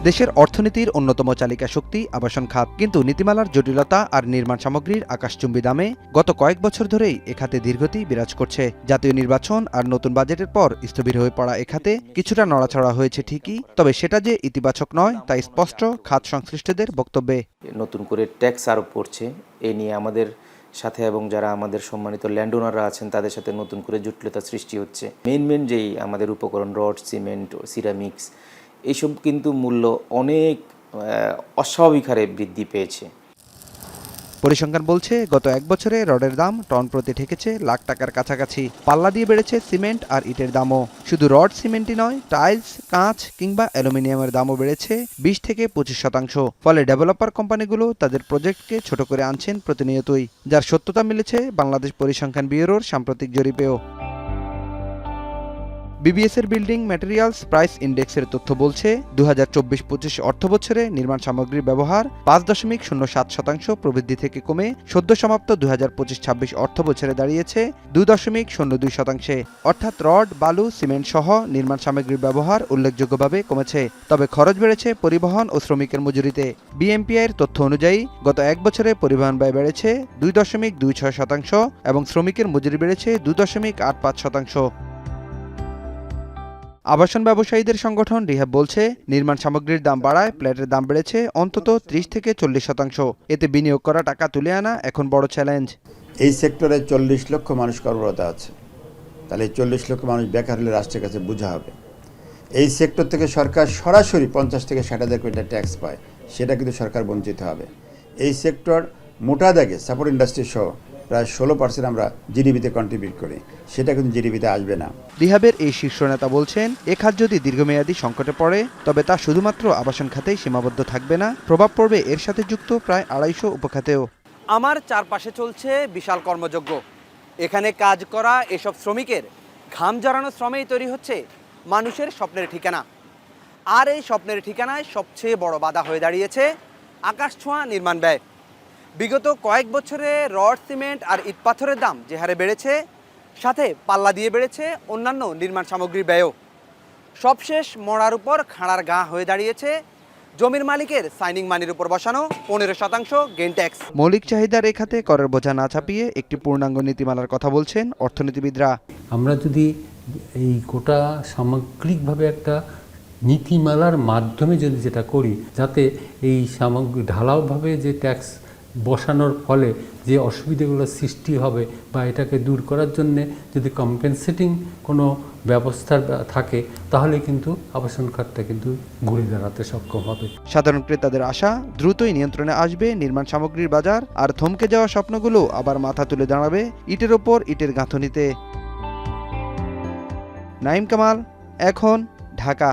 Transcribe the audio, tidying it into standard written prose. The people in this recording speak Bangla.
দেশের অর্থনীতির অন্যতম চালিকা শক্তি আবাসন খাত, কিন্তু নীতিমালার জটিলতা আর নির্মাণ সামগ্রীর আকাশচুম্বী দামে গত কয়েক বছর ধরেই এ খাতে ধীরগতি বিরাজ করছে। জাতীয় নির্বাচন আর নতুন বাজেটের পর স্থবির হয়ে পড়া এ খাতে কিছুটা নড়াচড়া হয়েছে ঠিকই, তবে সেটা যে ইতিবাচক নয় তা স্পষ্ট খাত সংশ্লিষ্টদের বক্তব্যে। নতুন করে ট্যাক্স আরোপ পড়ছে, এ নিয়ে আমাদের সাথে এবং যারা আমাদের সম্মানিত ল্যান্ড ওনাররা আছেন তাদের সাথে নতুন করে জটিলতা সৃষ্টি হচ্ছে। মেন যেই আমাদের উপকরণ রড, সিমেন্ট, সিরামিক্স, এইসব কিন্তু মূল্য অনেক অস্বাভাবিক হারে বৃদ্ধি পেয়েছে। পরিসংখ্যান বলছে গত এক বছরে রডের দাম টন প্রতি ঠেকেছে লাখ টাকার কাছাকাছি। পাল্লা দিয়ে বেড়েছে সিমেন্ট আর ইটের দামও। শুধু রড সিমেন্টই নয়, টাইলস, কাঁচ কিংবা অ্যালুমিনিয়ামের দামও বেড়েছে 20 থেকে 25%। ফলে ডেভেলপার কোম্পানিগুলো তাদের প্রজেক্টকে ছোট করে আনছেন প্রতিনিয়তই, যার সত্যতা মিলেছে বাংলাদেশ পরিসংখ্যান ব্যুরোর সাম্প্রতিক জরিপেও। বিবিএসের বিল্ডিং ম্যাটেরিয়ালস প্রাইস ইন্ডেক্সের তথ্য বলছে 2024-25 অর্থবছরে নির্মাণ সামগ্রীর ব্যবহার 5.07% প্রবৃদ্ধি থেকে কমে সদ্য সমাপ্ত 2025-26 অর্থবছরে দাঁড়িয়েছে 2.02%। অর্থাৎ রড, বালু, সিমেন্ট সহ নির্মাণ সামগ্রীর ব্যবহার উল্লেখযোগ্যভাবে কমেছে। তবে খরচ বেড়েছে পরিবহন ও শ্রমিকের মজুরিতে। বিএমপিআইয়ের তথ্য অনুযায়ী গত এক বছরে পরিবহন ব্যয় বেড়েছে 2.26% এবং শ্রমিকের মজুরি বেড়েছে 2.85%। আবাসন ব্যবসায়ীদের সংগঠন রিহাব বলছে, নির্মাণ সামগ্রীর দাম বাড়ায় প্ল্যাটের দাম বেড়েছে অন্তত 30 থেকে 40%। এতে বিনিয়োগ করা টাকা তুলে আনা এখন বড় চ্যালেঞ্জ। এই সেক্টরে 40 লক্ষ মানুষ কর্মরত আছে, তাহলে 40 লক্ষ মানুষ বেকার হলে রাষ্ট্রের কাছে বোঝা হবে। এই সেক্টর থেকে সরকার সরাসরি 50 থেকে 60,000 কোটি টাকা ট্যাক্স পায়, সেটা কিন্তু সরকার বঞ্চিত হবে। এই সেক্টর মোটা দাগে সাপোর্ট ইন্ডাস্ট্রি সহ প্রায় 16% আমরা জিডিপিতে কন্ট্রিবিউট করি, সেটা কিন্তু জিডিপিতে আসবে না। রিহাবের এই শীর্ষ নেতা বলছেন, এ খাত যদি দীর্ঘমেয়াদী সংকটে পড়ে তবে তা শুধুমাত্র আবাসন খাতেই সীমাবদ্ধ থাকবে না, প্রভাব পড়বে এর সাথে যুক্ত প্রায় 250 উপখাতেও। আমার চারপাশে চলছে বিশাল কর্মযজ্ঞ। এখানে কাজ করা এসব শ্রমিকের ঘাম জড়ানো শ্রমেই তৈরি হচ্ছে মানুষের স্বপ্নের ঠিকানা। আর এই স্বপ্নের ঠিকানায় সবচেয়ে বড় বাধা হয়ে দাঁড়িয়েছে আকাশছোঁয়া নির্মাণ ব্যয়। বিগত কয়েক বছরে রড, সিমেন্ট আর ইট পাথরের দাম যে হারে বেড়েছে, সাথে পাল্লা দিয়ে বেড়েছে অন্যান্য নির্মাণ সামগ্রীর ব্যয়ও। সবশেষ মরার উপর খাঁড়ার গা হয়ে দাঁড়িয়েছে জমির মালিকের সাইনিং মানির উপর বসানো 15% গেইন ট্যাক্স। মৌলিক চাহিদার এই খাতে করের বোঝা না চাপিয়ে একটি পূর্ণাঙ্গ নীতিমালার কথা বলছেন অর্থনীতিবিদরা। আমরা যদি এই গোটা সামগ্রিকভাবে একটা নীতিমালার মাধ্যমে যদি যেটা করি, যাতে এই সামগ্রী ঢালাওভাবে যে ট্যাক্স বসানোর ফলে যে অসুবিধাগুলো সৃষ্টি হবে বা এটাকে দূর করার জন্য যদি কম্পেনসেটিং কোনো ব্যবস্থা থাকে, তাহলে কিন্তু আবাসন খাতটা কিন্তু ঘুরে দাঁড়াতে সক্ষম হবে। সাধারণ ক্রেতাদের আশা, দ্রুতই নিয়ন্ত্রণে আসবে নির্মাণ সামগ্রীর বাজার, আর থমকে যাওয়া স্বপ্নগুলো আবার মাথা তুলে দাঁড়াবে ইটের ওপর ইটের গাঁথনিতে। নাঈম কামাল, এখন, ঢাকা।